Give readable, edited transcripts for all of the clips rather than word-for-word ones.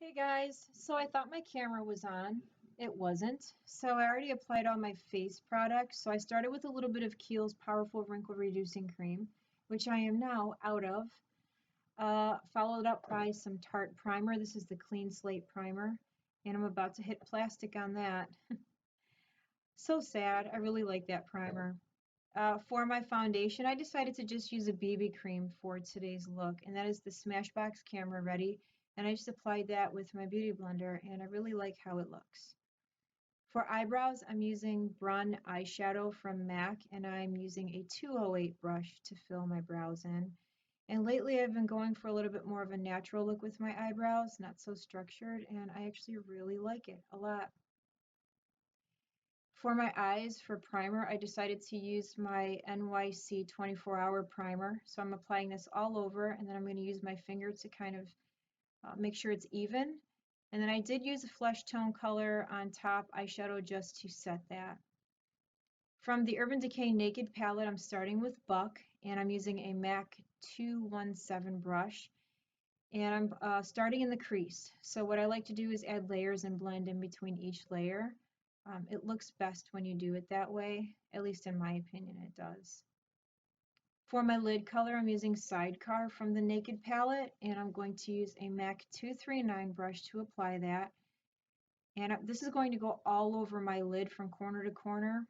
Hey guys, so I thought my camera was on. It wasn't. So I already applied all my face product. So I started with a little bit of KIEHLS Powerful Wrinkle Reducing Cream, which I am now out of. Followed up by some Tarte primer. This is the Clean Slate primer. And I'm about to hit plastic on that. So sad. I really like that primer. For my foundation, I decided to just use a BB cream for today's look. And that is the SMASHBOX Camera Ready. And I just applied that with my beauty blender, and I really like how it looks. For eyebrows, I'm using BRUN eyeshadow from MAC, and I'm using a 208 brush to fill my brows in. And lately I've been going for a little bit more of a natural look with my eyebrows, not so structured, and I actually really like it a lot. For my eyes, for primer, I decided to use my NYC 24-hour primer. So I'm applying this all over, and then I'm going to use my finger to kind of make sure it's even. And then I did use a flesh tone color on top eyeshadow just to set that. From the Urban Decay Naked palette, I'm starting with Buck, and I'm using a MAC 217 brush. And I'm starting in the crease. So what I like to do is add layers and blend in between each layer. It looks best when you do it that way, at least in my opinion it does. For my lid color, I'm using Sidecar from the Naked palette, and I'm going to use a MAC 239 brush to apply that. And this is going to go all over my lid from corner to corner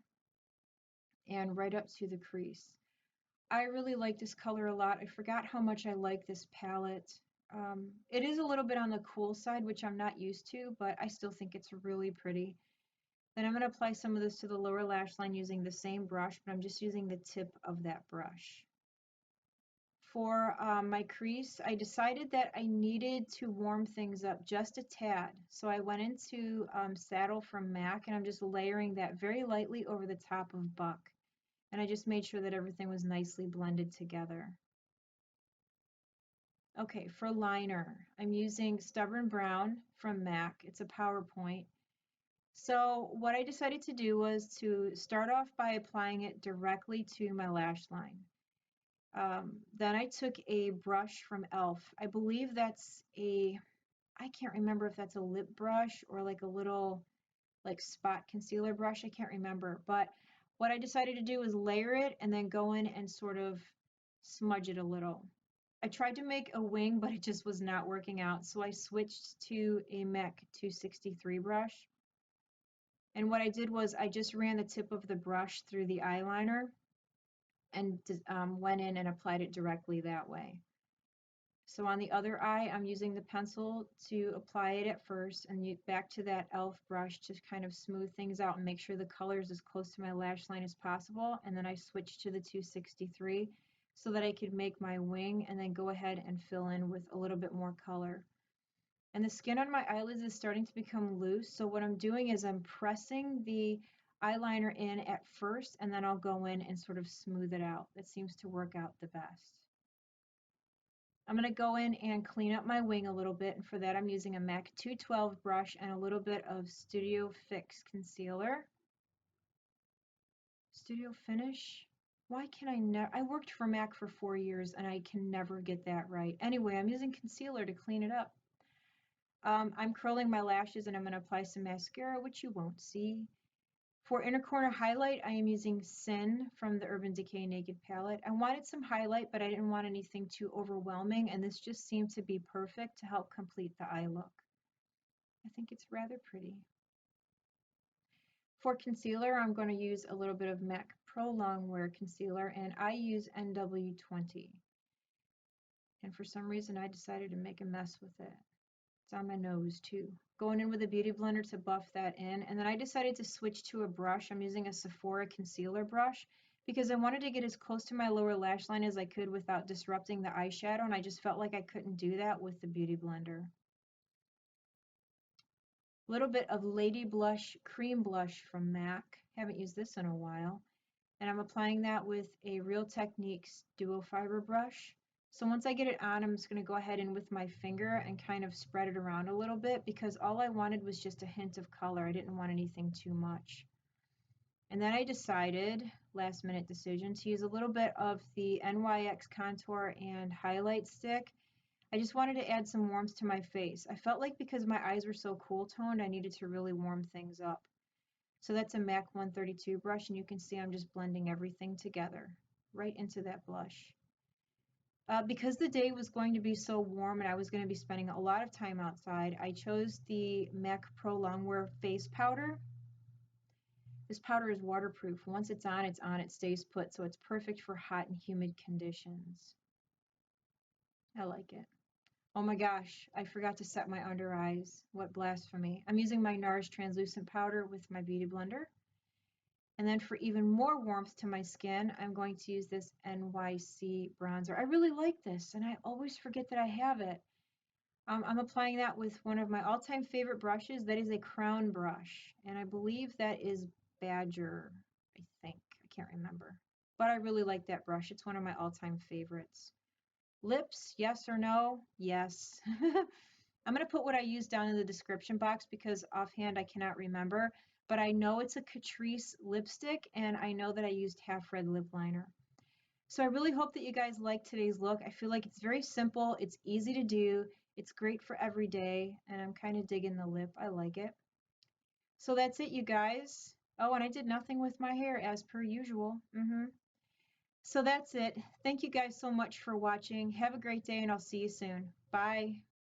and right up to the crease. I really like this color a lot. I forgot how much I like this palette. It is a little bit on the cool side, which I'm not used to, but I still think it's really pretty. Then I'm going to apply some of this to the lower lash line using the same brush, but I'm just using the tip of that brush. For my crease, I decided that I needed to warm things up just a tad. So I went into Saddle from MAC, and I'm just layering that very lightly over the top of Buck. And I just made sure that everything was nicely blended together. Okay, for liner, I'm using Stubborn Brown from MAC. It's a PowerPoint. So what I decided to do was to start off by applying it directly to my lash line. Then I took a brush from e.l.f. I believe that's I can't remember if that's a lip brush or like a little like spot concealer brush. I can't remember. But what I decided to do was layer it and then go in and sort of smudge it a little. I tried to make a wing, but it just was not working out. So I switched to a MAC 263 brush. And what I did was I just ran the tip of the brush through the eyeliner and went in and applied it directly that way. So on the other eye, I'm using the pencil to apply it at first, and back to that e.l.f. brush to kind of smooth things out and make sure the color is as close to my lash line as possible. And then I switched to the 263 so that I could make my wing and then go ahead and fill in with a little bit more color. And the skin on my eyelids is starting to become loose, so what I'm doing is I'm pressing the eyeliner in at first, and then I'll go in and sort of smooth it out. That seems to work out the best. I'm going to go in and clean up my wing a little bit, and for that I'm using a MAC 212 brush and a little bit of Studio Fix concealer. Studio Finish? Why can I never? I worked for MAC for 4 years and I can never get that right. Anyway, I'm using concealer to clean it up. I'm curling my lashes and I'm going to apply some mascara, which you won't see. For inner corner highlight, I am using Sin from the Urban Decay Naked palette. I wanted some highlight, but I didn't want anything too overwhelming, and this just seemed to be perfect to help complete the eye look. I think it's rather pretty. For concealer, I'm going to use a little bit of MAC PROLONGWEAR concealer, and I use NW20. And for some reason, I decided to make a mess with it. It's on my nose too. Going in with a beauty blender to buff that in, and then I decided to switch to a brush. I'm using a Sephora concealer brush because I wanted to get as close to my lower lash line as I could without disrupting the eyeshadow, and I just felt like I couldn't do that with the beauty blender. A little bit of LADYBLUSH cream blush from MAC. Haven't used this in a while. And I'm applying that with a Real Techniques Duo Fiber brush. So once I get it on, I'm just going to go ahead and with my finger and kind of spread it around a little bit because all I wanted was just a hint of color. I didn't want anything too much. And then I decided, last minute decision, to use a little bit of the NYX contour and highlight stick. I just wanted to add some warmth to my face. I felt like because my eyes were so cool toned, I needed to really warm things up. So that's a MAC 132 brush, and you can see I'm just blending everything together right into that blush. Because the day was going to be so warm and I was going to be spending a lot of time outside, I chose the MAC Pro Longwear Face Powder. This powder is waterproof. Once it's on, it stays put, so it's perfect for hot and humid conditions. I like it. Oh my gosh, I forgot to set my under eyes. What blasphemy. I'm using my NARS translucent powder with my beauty blender. And then for even more warmth to my skin, I'm going to use this NYC bronzer. I really like this, and I always forget that I have it. I'm applying that with one of my all-time favorite brushes. That is a crown brush, and I believe that is Badger, I think. I can't remember. But I really like that brush. It's one of my all-time favorites. Lips, yes or no? Yes. I'm going to put what I used down in the description box because offhand I cannot remember, but I know it's a Catrice lipstick and I know that I used half red lip liner. So I really hope that you guys like today's look. I feel like it's very simple, it's easy to do, it's great for every day, and I'm kind of digging the lip. I like it. So that's it, you guys. Oh, and I did nothing with my hair as per usual. So that's it. Thank you guys so much for watching. Have a great day and I'll see you soon. Bye.